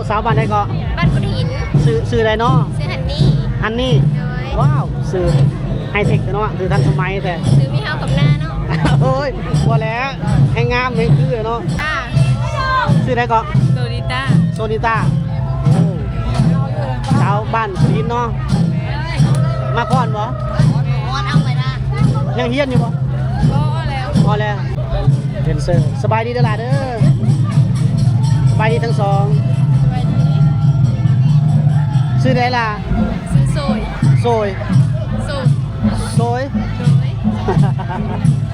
สาวบ้านใดก็บ้านกุฎหินซื้ออะไรเนาะซื้อฮันนี่ว้าวซื้อไฮเทคเนาะคือทันสมัยแต่ซื้อมีเฮากับหน้าเนาะโอ้ยพอแล้วให้งามให้คือเนาะซื้ออะไรก็โซนิต้าสาวบ้านกุฎหินเนาะมาพรบ่เอาไปนะยังเฮียนอยู่บ่พอแล้วเดนเซอร์สบายดีเด้อล่ะเด้อสบายดีทั้งสองซื้อได้ล่ะซื้อโซย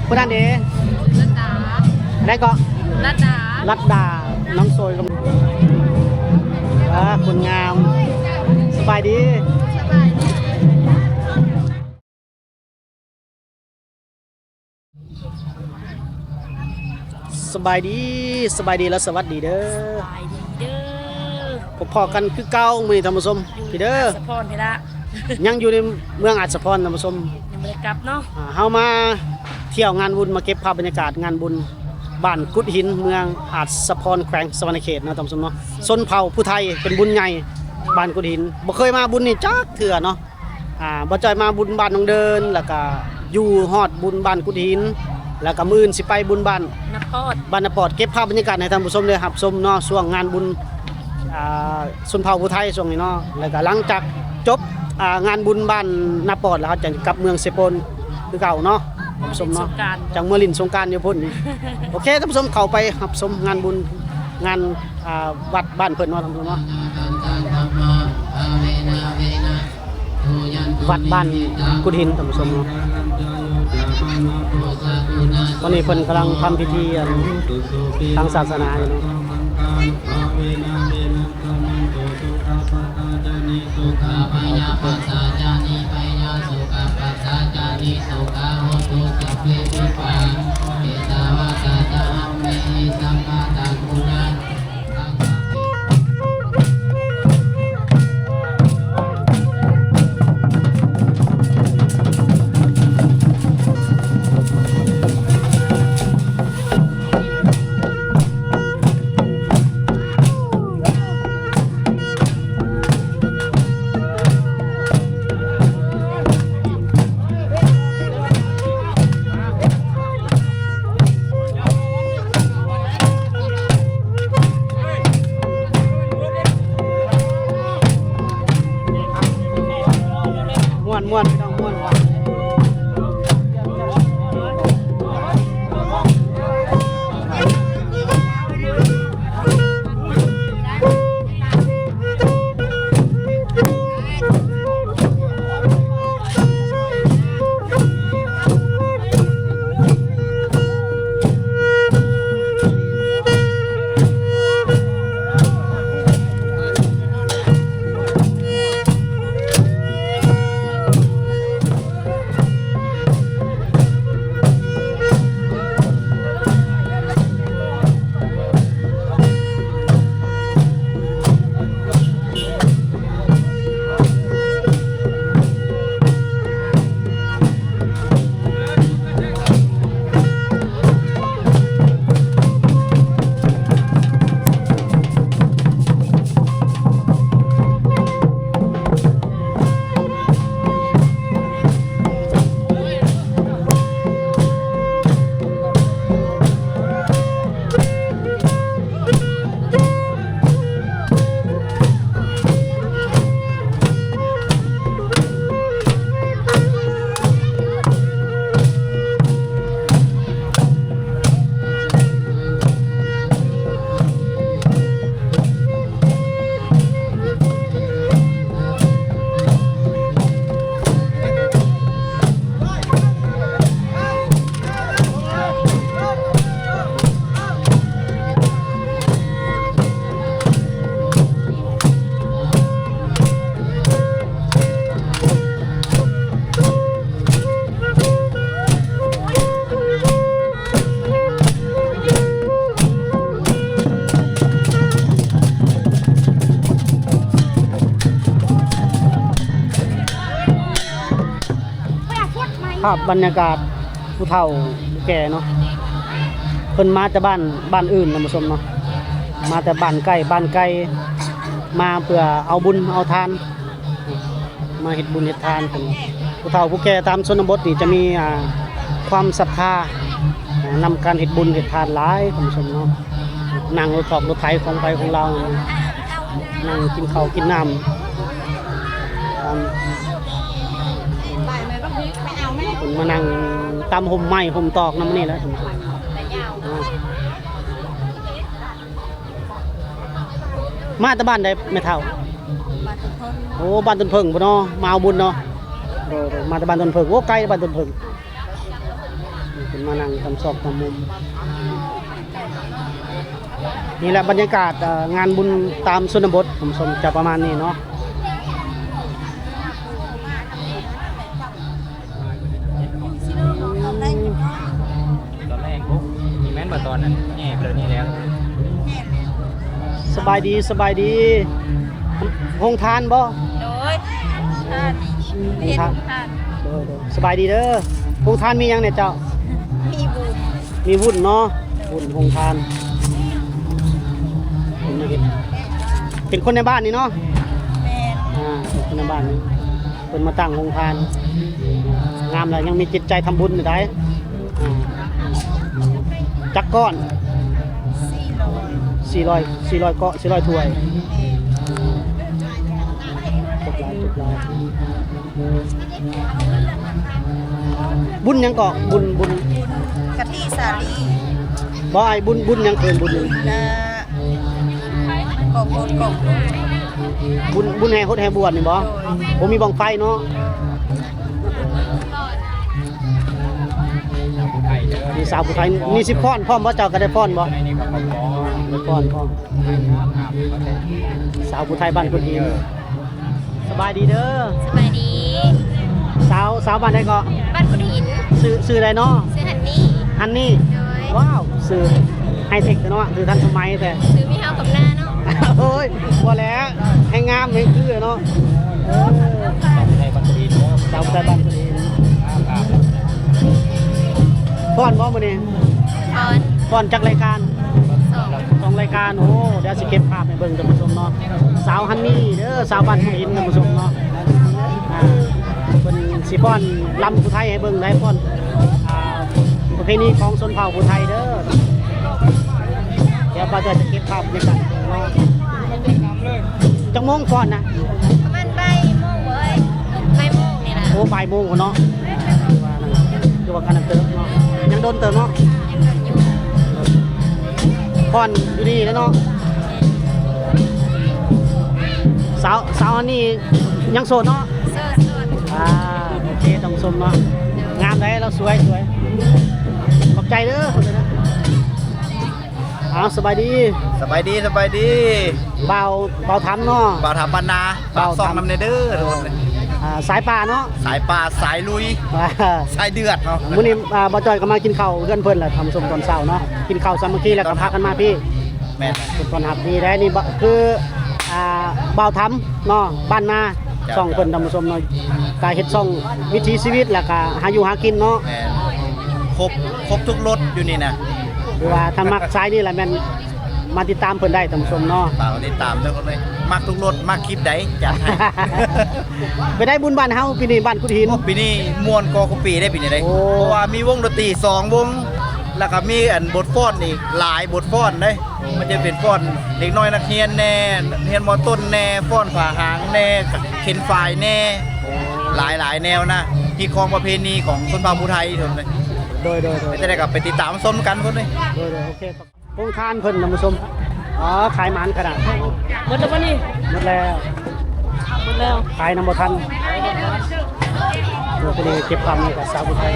ผู้นั้นเด้รัตดาได้ก็รัตดาน้องโซยกับคนงามสบายดีสบายดีแล้วสวัสดีเด้อพอกันคือเก่ามื้อนี้ท่านผู้ชมพี่เด้อสะพรพี่ละยังอยู่ในเมืองอัศพรท่านผู้ชมยังบ่ได้กลับเนาะเฮามาเที่ยวงานบุญมาเก็บภาพบรรยากาศงานบุญบ้านกุฎหินเมืองอัศพรแขวงสวรรณเขตนะท่านผู้ชมเนาะชนเผ่าผู้ไทยเป็นบุญใหญ่บ้านกุฎหินบ่เคยมาบุญนี่จักเทื่อเนาะบ่จ่อยมาบุญบ้านน้องเดินแล้วก็อยู่ฮอดบุญบ้านกุฎหินแล้วก็มื้ออื่นสิไปบุญบ้านนปอดเก็บภาพบรรยากาศให้ท่านผู้ชมได้รับชมเนาะช่วงงานบุญชนเผ่าผู้ไทยช่วงนี้เนาะแล้วก็หลังจากจบงานบุญบ้านนาปอดแล้วเขาจะกลับเมืองเซโปนคือเก่าเนาะท่านผู้ชมเนาะจากเมื่อลินสงการอยู่พุ่นโอเคท่านผู้ชมเข้าไปรับชมงานบุญงานวัดบ้านเพิ่นเนาะท่านผู้ชมเนาะวัดบ้านกุฎหินท่านผู้ชมเนาะตอนนี้เพิ่นกำลังทำพิธีทางศาสนาอยู่เนาะสุขาปยาปัสสะจานิปยาสุขาปัสสะจานิสุขาโหตุสัพเพปุปังเอตาวะตาตะอัมเมหิสัมมาตังกุณังม่วนไม่ต้องม่วนว่ะภาพบรรยากาศผู้เฒ่าแก่เนาะเพิ่นมาจากบ้านอื่นท่านผู้ชมเนาะมาแต่บ้านใกล้ มาเพื่อเอาบุญเอาทานมาเฮ็ดบุญเฮ็ดทานกันผู้เฒ่าผู้แก่ตามชนบทนี่จะมีความศรัทธานำการเฮ็ดบุญเฮ็ดทานหลายท่านผู้ชมเนาะนั่งรถถอกรถไถของไปของเรานั่งกินข้าวกินน้ำคนมานั่งตามห่มไม้ห่มตอกน้ำนี่แหล้วท่านผู้ชมมาแต่บ้านใดแม่เฒ่าโอ้บ้านต้นเพิ่งบ่เนาะมาเอาบุญเนาะมาแต่บ้านต้นเพิ่งโอ้ไกลบ้านต้นเพิ่งเป็นมานั่งทำซอกทำมุมนี่แหละบรรยากาศงานบุญตามชนบทผมชมจะประมาณนี้เนาะ ตอนแรกปุ๊บมีแม่นมาตอนนั้นแง่เปลือกนี่แล้ว สบายดีสบายดีห้องทานบ่ โดยทานเห็นทาน สบายดีเด้อห้องทานมีหยังเนี่ยเจ้า มีบุญ มีวุ้นเนาะวุ้นห้องทานเป็นคนในบ้านนี่เนาะ แม่น เป็นคนในบ้านนี่เป็นมาตั้งห้องทานงามเลยยังมีจิตใจทำบุญอยู่ได้จักก้อน400ก้อน400ถ้วยจบลายบุญยังเกาะบุญ กะทิสาลี บ่ไอ้บุญยังเกินบุญหนึ่ง กบบุญกบ บุญแห่โคตรแห่บวชนี่บ่ผมมีบังไฟเนาะ ไทยเด้อ มีสาวผู้ไทยมี10พรพร้อมบ่เจ้าก็ได้พรบ่ ในนี้ก็พอ ได้พรพร้อมสาวผู้ไทยบ้านกุฎหินสบายดีเด้อ สบายดี สาวบ้านใดก็ บ้านกุฎหิน ซื้ออะไรเนาะ ซื้อฮันนี่ ฮันนี่ โดย ว้าวซื้อไฮเทคเนาะคือทันสมัยแต่ ซื้อมีเฮากับหน้าเนาะ โอ้ยบ่แล้วให้งามให้คือเนาะ ในบัตรดีเด้อ สาวผู้ไทยบ้านกุฎหินพรบ่มื้อนี้ ออน พรจักรายการ 2 2รายการโอ้เดี๋ยวสิเก็บภาพให้เบิ่งท่านผู้ชมเนาะสาวฮันนี่เด้อสาวบ้านกุฎหินท่านผู้ชมเนาะเพิ่นสิฟ้อนลำผู้ไทยให้เบิ่งได้ฟ้อนประเพณีของชนเผ่าผู้ไทยเด้อเดี๋ยวป้าจะเก็บภาพในกันเนาะจังโมงฟ้อนนะ ประมาณบ่ายโมงเว้ยบ่ายโมงนี่ล่ะ โอ้บ่ายโมงพุ่นเนาะคือว่ากันเติมเนาะยังโดนเติมเนาะฟ้อนอยู่นี่แล้วเนาะสาวอันนี้ยังโสดเนาะ โสด โอเคต้องชมเนาะงามได้เราสวยขอบใจเด้อคนเลยนะสบายดี สบายดีสบายดี เบาทำเนาะ บ่าวถามปันนาฝากซองนำเนเด้อทุกคนเลย สายป่าเนาะ สายป่าสายลุยสายเดือดเนาะ มื้อนี้บ่จอยก็มากินข้าวเพื่อนเพิ่นแหละทำส้มตอนเช้าเนาะกินข้าวสามัคคีแล้วก็พากันมาพี่ แม่น เป็นตอนหับดีได้นี่คือเบาทำเนาะบ้านนาช่องเพิ่นทำส้มเนาะกายเฮ็ดช่องวิถีชีวิตแล้วก็หาอยู่หากินเนาะ แม่นครบทุกรสอยู่นี่นะ หรือว่าถ้ามักสายนี่แหละแม่นมาติดตามเพิ่นได้ทำส้มเนาะ ฝากติดตามด้วยคนเลยมักทุกรสมักคลิปใดจัดให้ ไปได้บุญบ้านเฮาปีนี้บ้านกุฎหิน ปีนี้ม่วนกอคุปีได้ปีนี้ได้ โอ้ เพราะว่ามีวงดนตรี2วงแล้วก็มีบทฟ้อนอีกหลายบทฟ้อนได้มันจะเป็นฟ้อนเด็กน้อยนักเรียนแน่เรียนมต้นแน่ฟ้อนผ่าหางแน่เข็นฝ่ายแน่หลายแนวนะที่ครองประเพณีของชนเผ่าภูไทยทุกคนเลย โดย ไม่ได้กับไปติดตามชมกันคนเลย โอเคครับโรงทานเพิ่นท่านผู้ชมขายหมานกระดาษ หมดแล้วป่ะนี่ หมดแล้ว หมดแล้ว ขายน้ำบ่ทันเดี๋ยวไปเก็บความนี่กับสาวผู้ไทย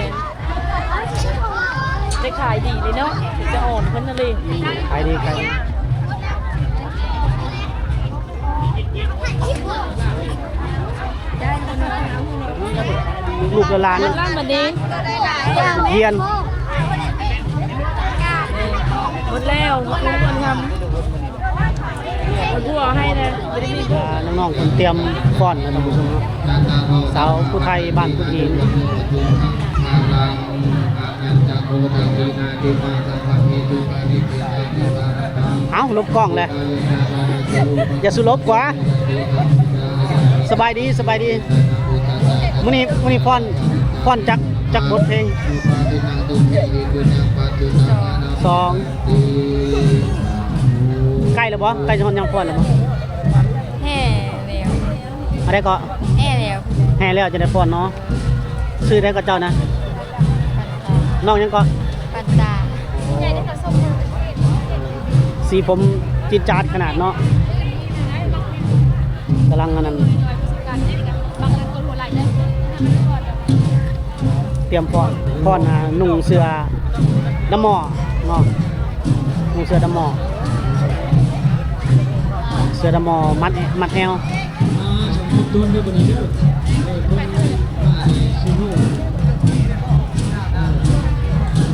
ได้ขายดีเลยเนาะจะอ่อนเพิ่นนั่นเลย ขายดีลูกๆหลาน ร้านบัดนี้ เฮียน หมดแล้วคุณคนทำคนผู้เอาให้นะไม่ได้มีผู้ น้องๆคนเตรียมฟ้อนนะท่านผู้ชมเนาะสาวผู้ไทยบ้านผู้หญิงเอาลบกล้องเลย อย่าสุรบกว่าสบายดีสบายดีมื้อนี้ฟ้อนจักบทเพลงสองใกล้แล้วบ่ใกล้จะฮอดยามฟ้อนแล้วบ่ แห่แล้ว อะไรก็ แห่แล้ว แห่แล้วจะได้ฟ้อนเนาะชื่อได้ก็เจ้านะน้องยังก็ ปันตา สีผมจิตจาดขนาดเนาะกำลังอันนั้นเตรียมป้อนนุ่งเสื้อดำหมอเนาะนุ่งเสื้อดำหมอเสื้อดำหมอมัดแอว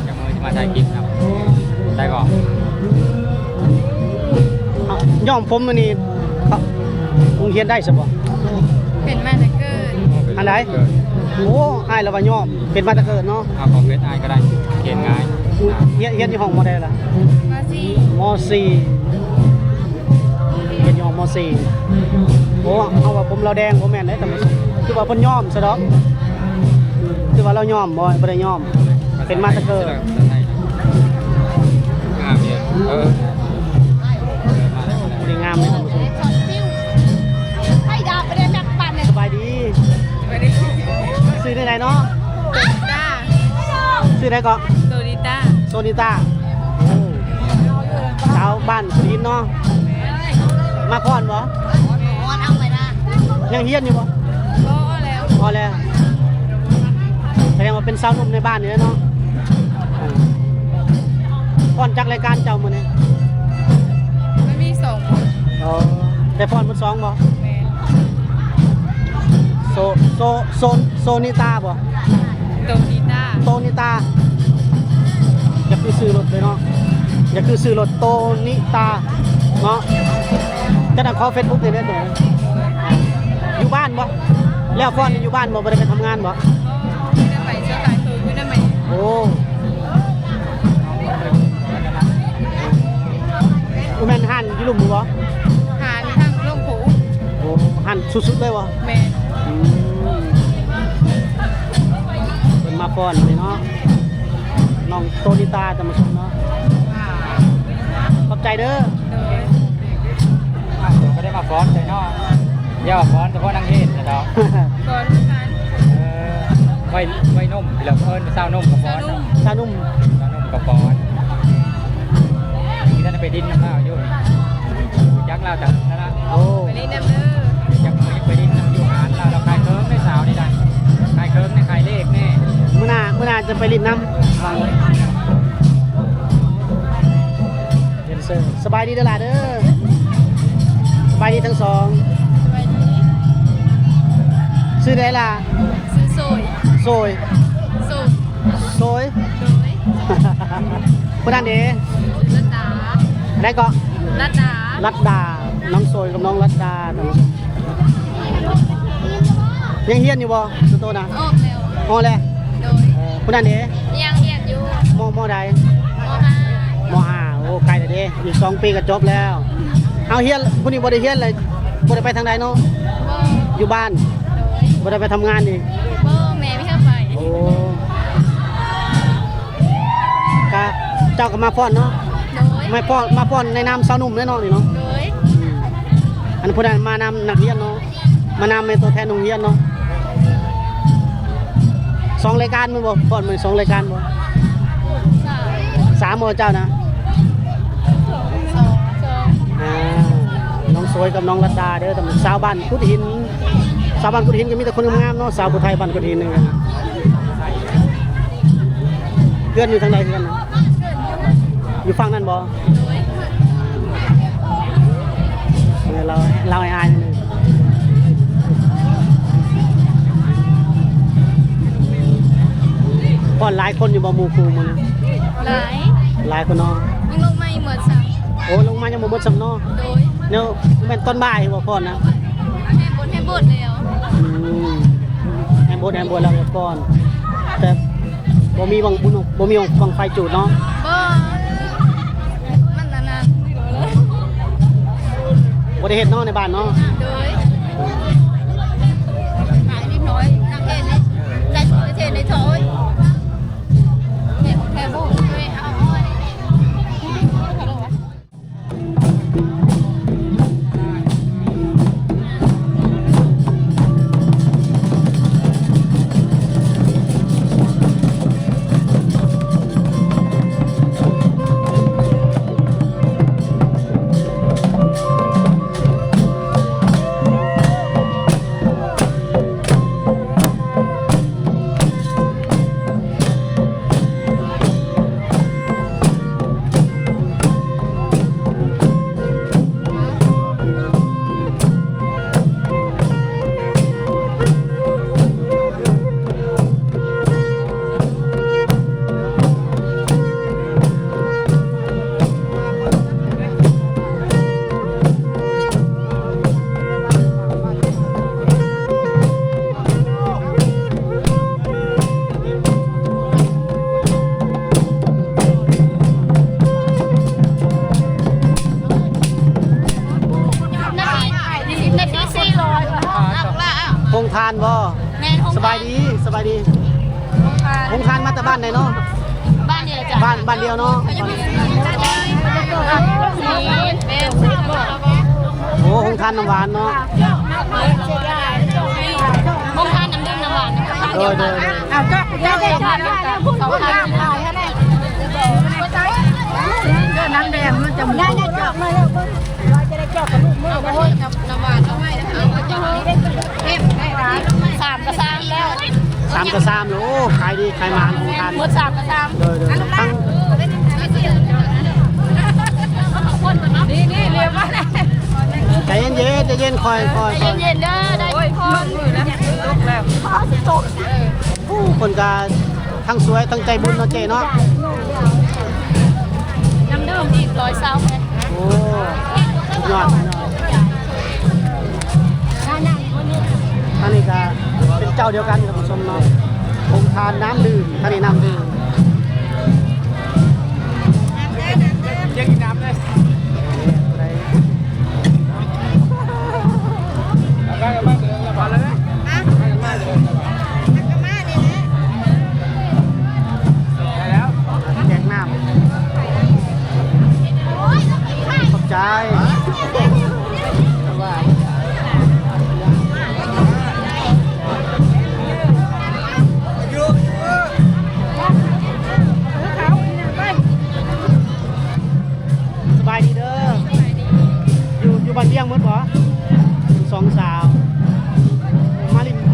จากมือที่มาถ่ายคลิปครับได้ก่อน ย่อมผมมันนี่โรงเรียนได้สบ่ เป็นมาแต่เกิด อันไหนโอ้อายแล้วว่าย่อมเป็นมาแตะเกิดเนาะ เอาของเฟซไอก็ได้เขียนง่าย เรียนอยู่ห้องมอได้ล่ะ มาสิ มสี่เรียนอยู่ห้องมสี่โอ้เอาว่าผมเราแดงบ่แม่นได้แต่มันคือว่าเพิ่นย่อมซะดอกคือว่าเราย่อมบ่ได้ย่อมเป็นมาแตะเกิด เออ บ่ได้งามเลยท่านผู้ชม ให้ดาไปได้แม็กปันเนี่ย สบายดีซื้อได้ไหนเนาะ ต้า ซื้อได้ก็ โดนิต้า โซนิต้าสาวบ้านสุรินทร์เนาะมาก่อนบ่ วันเอาไปนะ ยังเฮียนอยู่บ่ ก็แล้ว พอแล้วแสดงว่าเป็นสาวหนุ่มในบ้านนี่แหละเนาะก่อนจักรายการเจ้ามื้อนี้ มันมีสอง อ๋อได้พรมื้อ2บ่ แม่ โซนิต้าบ่ โดนิต้า โตนิต้าอยากคือซื้อรถเลยเนาะอยากคือซื้อรถโตนิต้าเนาะจะได้ขอ Facebook ได้เด้อเด้ออยู่บ้านบ่แล้วพรอยู่บ้านบ่บ่ได้ไปทำงานบ่ ไม่ได้ไปเสื้อลายตัวไม่ได้ไป โอ้แม่นหันอยู่หลุมบ่ หาทางโลกผู โอ้หันสุดๆเลยบ่ แม่ เป็นมาฟ้อนเลยเนาะน้องโตนิตาจะมาชมเนาะขอบใจเด้อ ก็ได้มาฟ้อนเลยเนาะเดี๋ยวฟ้อนเฉพาะนางเทศนะเนาะ ก่อนทุกการ ไว้นุ่มเหลือเพิ่นเศร้านุ่มกับฟ้อน ชานุ่ม เศร้านุ่มกับฟ้อนที่ท่านไปดินน้ำเล่าอยู่ยักษ์เล่าจากนั่นละ โอ้ ไปนี่น้ำเด้อ ยักษ์มือไปดินน้ำอยู่หานเราใครเคิร์มได้สาวนี่ได้ใครเคิร์มในใครเลขแน่ มื้อหน้าจะไปริมน้ำฟังเดนเซอร์สบายดีเด้อล่ะเด้อสบายดีทั้งสอง ไปนี่ ซื้อได้ล่ะ ซื้อโซย โซย โซย โซย โดย คนนั้นเด้ รัตดา ได้ก็ รัตดา รัดดาน้องโซยกับน้องรัดดายังเฮียนอยู่บ่สุโตนะ ออกแล้ว มอแล้ว โดย คนนั้นเด้ ยังเรียนอยู่ มอใด ม โอ้ไกลแต่เด้อีก2 ปีก็จบแล้วเอาเฮียนผู้นี้บ่ได้เฮียนเลยบ่ได้ไปทางใดเนาะ .5 อยู่บ้าน โดย บ่ได้ไปทำงานอีก แม่ไม่ให้ไป โอ้กะเจ้าก็มาฟ้อนเนาะ โดย มาฟ้อนในนามสาวหนุ่มแน่นอนนี่เนาะ โดย อันผู้นั้นมานำนักเรียนเนาะมานำเป็นตัวแทนโรงเรียนเนาะ2 รายการมันบ่ฟ้อนมัน2 รายการบ่ 3บ่เจ้านะ สอง อ่าน้องสวยกับน้องรัตดาเด้อแต่มันสาวบ้านกุดหินสาวบ้านกุดหินก็มีแต่คนงามๆเนาะสาวผู้ไทยบ้านกุดหินนึงเพื่อนอยู่ทางใดกันนะอยู่ฝั่งนั้นบ่ โดย เนี่ยเราอายๆนิดนึงก่อนหลายคนอยู่บ่หมู่ครูมื้อนี้ หลาย หลายคนเนาะ ยังลงมาอีกเหมือนซ้ โอ้ลงมายังบ่หมดสำเนาะ ำโดย เนี่ยแม่นต้นบ่ายบ่พอนะ ให้บทแล้ว แอมโบเราเรียบก่อนแต่บ่มีบังบุญบ่มีบังไฟจูดเนาะ บ่มันนาน บ่ได้เฮ็ดเนาะในบ้านเนาะ โดยหายนิดหน่อยนักเอ็นนี่ใจสุดเทในโถยแค่บุกด้วยเอาอ้อย นาที400ค่ะเอาละ โครงทานบ่ แม่นห้อง สบายดีสบายดีโครงทานมาแต่บ้านไหนเนาะ บ้านเดียวจ้ะ บ้านเดียวเนาะ นี่เป็น โอ้โครงทานน้ำหวานเนาะ ห้องทานน้ำดื่มน้ำหวาน โดย เอาก็ได้ทานเขาทานน้ำแดงมันจะได้จอกมาแล้วจะได้จอกกับลูกมือโอ้ยน้ำหวานเอาไว้นะคะเอาจอกนี้ได้เข้มได้ร้าน3 กับ 3แล้ว 3 กับ 3โอ้ขายดีขายมานโครงทาน หมด3 กับ 3 โดยทั้ง นี่เรียกว่าอะไร ใจเย็นคอย เย็นๆเด้อได้พอมือนะตกแล้วพอสิตก ผู้คนก็ทั้งสวยทั้งใจบุญเนาะเจ๊เนาะ น้ำดื่มอีก120เลย โอ้สุดยอดอันนี้ก็เป็นเจ้าเดียวกันกับผู้ชมเนาะโครงทานน้ำดื่มท่านนี้น้ำดื่ม ยังกินน้ำเลยเอาไปกันบ้างเดินละบาทเลยนะไปกันบ้างเดินละบาทได้แล้ว แจกน้ำขอบใจ สบายดีเด้ออยู่บ้านเบี้ยงหมดบ่สองสาวมาลินบุ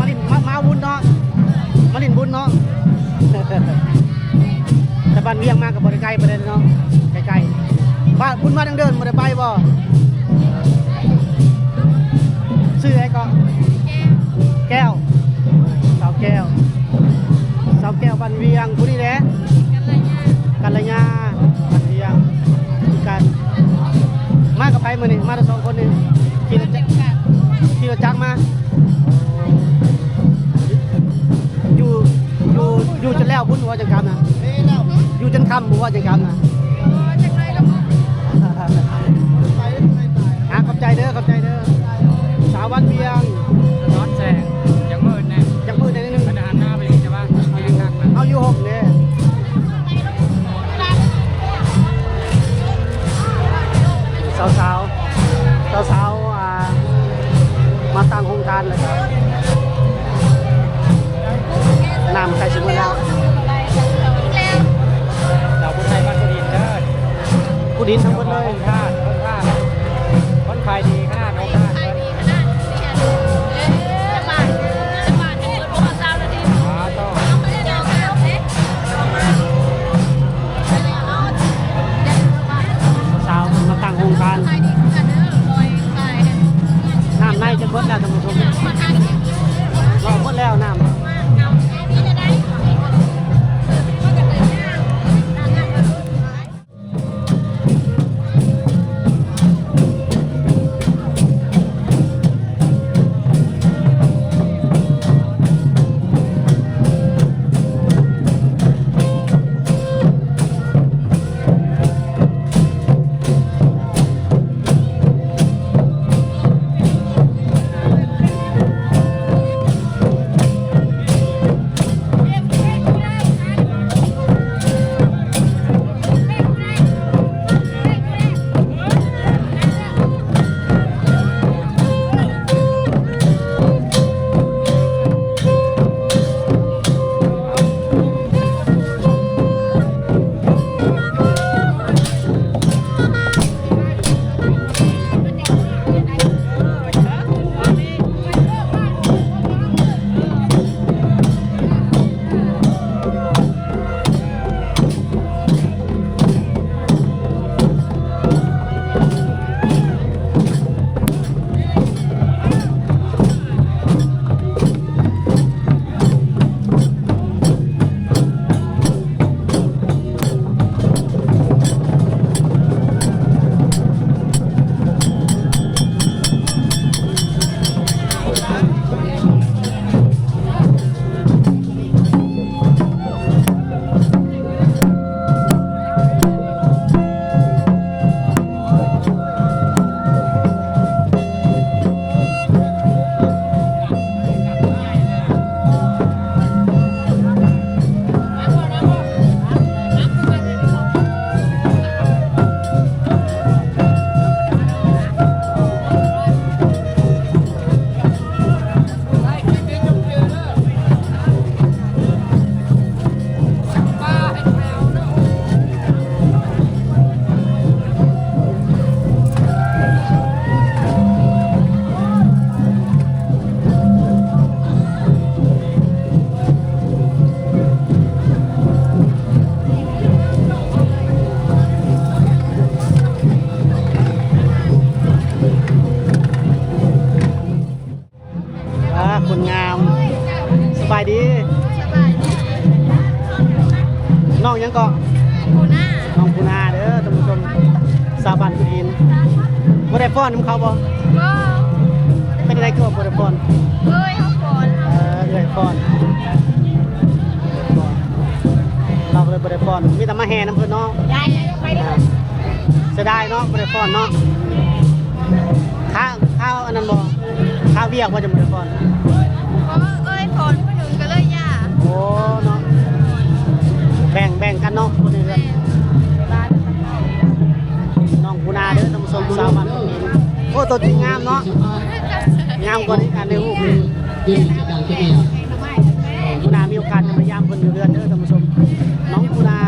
ญเนาะมาลินบุญเนาะ แต่บ้านเบี้ยงมากับบริไกลประเด็นเนาะใกล้ๆบ้านบุญมาดังเดินมาได้ไปบ่ชื่ออะไรก็แก้วสาวแก้วบ้านเวียงผู้นี้แหละกัลยาบ้านเวียงกันมากับไปมื้อนี้มาทั้ง2คนนี่ขี่รถจักรมาอยู่จนแล้วบุญว่าจังกรรมนะอยู่จนค่ำบ่ว่าจังกรรมนะขอบใจเด้อสาวบ้านเวียง ร้อนแสงยังมืดแน่ ยังมืดได้นิดนึง ขนาดหน้าไปเลยจะว่าเอายังกักนะ เอาอยู่6เนี่ยสาวมาตั้งโครงการเลยครับน้ำใครสิมาแล้ว เราผู้ไทยบ้านผู้ดินเด้อ ผู้ดินทั้งหมดเลย คนท่าคนขายดีขนาดคนท่าเลยต้อง สาวมาตั้งโครงการน้ำในจะเบิดแล้วท่านผู้ชมรอเบิดแล้วน้ำ บายดี สบายดี น้องยังก็ กูหน้า น้องปูนาเด้อท่านผู้ชมสาบานกุอินบ่ได้ฟ้อนนำเขาบ่ ก็ เป็นอะไรก็บ่ได้ฟ้อน เอ้ยเขาก่อน เอ้ยฟ้อนเราก็เลยบ่ได้ฟ้อนมีแต่มาแห่น้ำเพิ่นเนาะ ยายไปดิ เสียดายเนาะบ่ได้ฟ้อนเนาะข้าวอันนั้นบ่ข้าวเวียกว่าจะบ่ได้ฟ้อน ก็เอ้ยก่อนคนหนึ่งก็เลยย่า โอ้เนาะแบ่งกันเนาะคนอื่นน้องปูนาเด้อท่านผู้ชมสาวบ้านตรงนี้โอ้ตัวจริงงามเนาะงามกว่าอันในรูปนี่ปูนามีโอกาสจะพยายามคนอยู่เรือนเด้อท่านผู้ชมน้องปูนา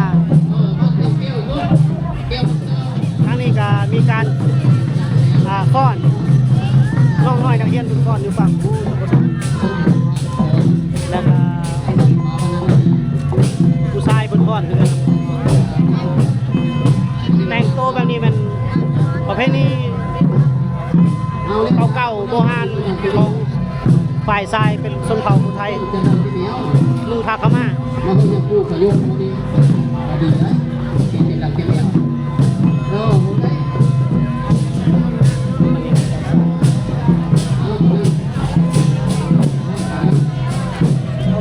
ครั้งนี้ก็มีการฟ้อนน้องน้อยนักเรียนทุกฟ้อนอยู่ฝั่งผู้ท่านผู้ชมแล้วก็ผู้ชายบนฟ้อนคือกันแต่งตัวแบบนี้มันประเภทนี้เก่าๆโบราณของฝ่ายชายเป็นชนเผ่าผู้ไทยลุงพาขม่า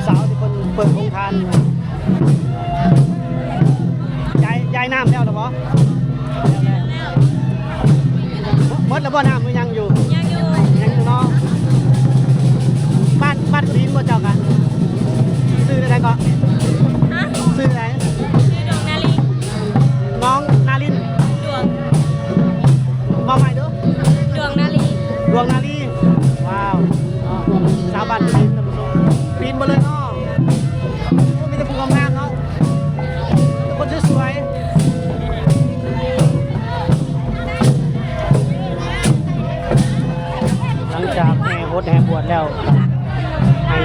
สาวที่คนเปิดโรงทานยายน้ำแล้วหรอปะหมดแล้วบ่น้ำมันยังอยู่เนาะบ้านดินบ่เจ้ากันซื้อได้ก็ซื้อได้น้องนาลินมาใหม่เด้อดวงนาลีว้าวสาวบ้านดินท่านผู้ชมปีนมาเลยเนาะมีแต่ผู้งามๆเนาะคนสวยๆหลังจากแห่โหดแห่บวชแล้วให้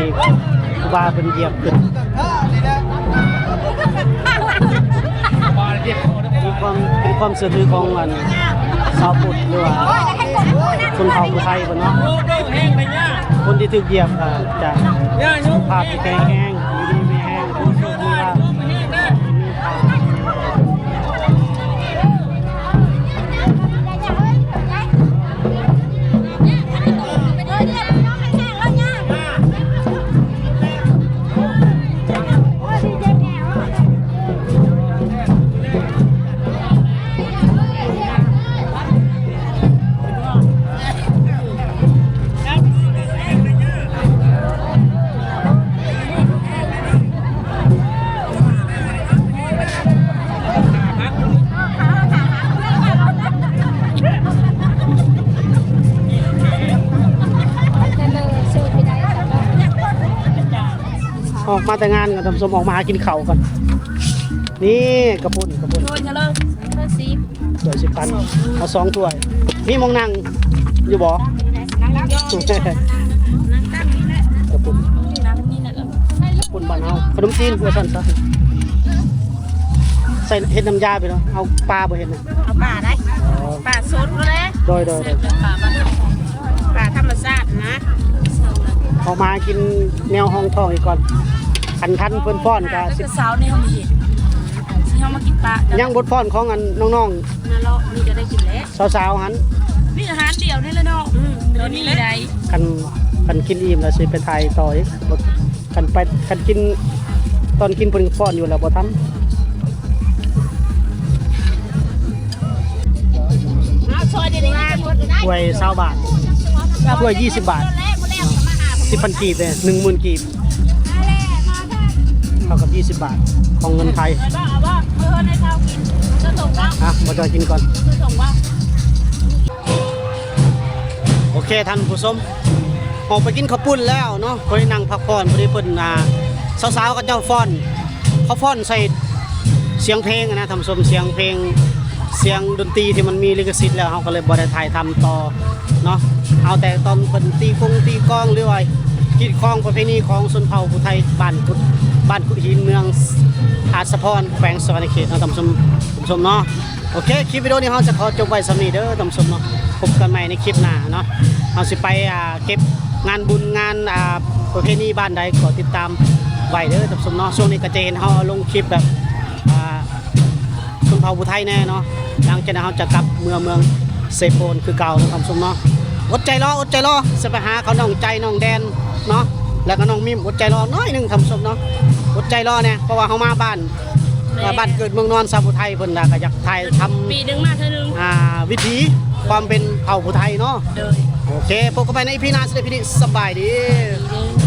ครูบาเป็นเหยียบขึ้นเป็นความเสื่อถือของมันชาวพุทธหรือว่าคนเผ่าผู้ไทยคนเนาะคนที่ถูกเหยียบจะสุขภาพที่แข็งแรงอยู่ดีมีแห้งมีโชคมีลาภออกมาแต่งานกันทำสมออกมาหากินเข่าวกัน นี่กระปุ่น โดนจะเลิกซี ถ้วย10,000เอา2ถ้วยนี่มองนั่งอยู่บ่ นั่งย่อ ถูก นั่งตั้งนี่แหละ กระปุ่น นั่งนี่แหละ ปุ่นบ้านเฮาขนมจีนเพื่อสั่นซะใส่เห็ดน้ำยาไปเนาะเอาปลาบ่เห็ดนะ เอาป่าได้ป่าสดก็แล้ว โดย ป่าบ้านป่าธรรมชาตินะ ออกมากินแนวห้องทองอีกก่อนคันทันเพิ่นฟ้อนก็ คือสาวในห้องเห็นที่เขามากินปลา ยังบทฟ้อนของอันน้อง นั่นเรานี่จะได้กินแล้ว ๆสาวๆหัน มีอาหารเดียวนี่เลยเนาะเดี๋ยวนี้ได้ คันกินอิ่มแล้วสิไปถ่ายต่ออีกบ่คันกินตอนกินเพิ่นฟ้อนอยู่แล้วบ่ทัน เอาซอยเด็กๆหมดเลยนะ ถ้วย20 บาทถ้วย20 บาท 10,000 กีบเลย10,000 กีบเท่ากับ20 บาทของเงินไทย เอาว่าเพื่อนให้เขากินจะส่งว่า มาจอยกินก่อน คือส่งว่า โอเคท่านผู้ชมออกไปกินข้าวปุ้นแล้วเนาะพอได้นั่งพักผ่อนพอได้เพิ่นสาวๆก็เจ้าฟ้อนเขาฟ้อนใส่เสียงเพลงนะท่านผู้ชมเสียงเพลงเสียงดนตรีที่มันมีลิขสิทธิ์แล้วเขาก็เลยบ่ได้ถ่ายทำต่อเนาะเอาแต่ตอนเพิ่นตีกลองหรือว่ากีดคล้องประเพณีของชนเผ่าผู้ไทยบ้านกุดหินเมืองอาจสะพรแขวงสวรรณเขตเนาะท่านผู้ชมเนาะโอเคคลิปวิดีโอนี้เราจะขอจบไว้สำนี้เด้อท่านผู้ชมเนาะพบกันใหม่ในคลิปหน้าเนาะเราสิไปเก็บ งานบุญงานประเพณีบ้านใดก็ติดตามไว้เด้อท่านผู้ชมเนาะช่วงนี้ก็จะเห็นเฮาลงคลิปแบบชนเผ่าผู้ไทยแน่เนาะหลังจากนั้นเฮาจะกลับเมืองเซโปนคือเก่าท่านผู้ชมเนาะอดใจรอสิไปหาเขาน้องใจน้องแดนเนาะแล้วก็น้องมิมอดใจรอน้อยหนึงท่านผู้ชมเนาะอดใจรอเนี่ยเพราะว่าเฮามาบ้านเกิดเมืองนอนชาวผู้ไทยเพิ่นน่ะก็อยากถ่ายทำ ปีหนึงมาเท่านึง วิถีความเป็นเผ่าผู้ไทยเนาะ โดย โอเคพบกันไปในอีพีหน้าสวัสดีพี่นิสบายดี ปีหนึง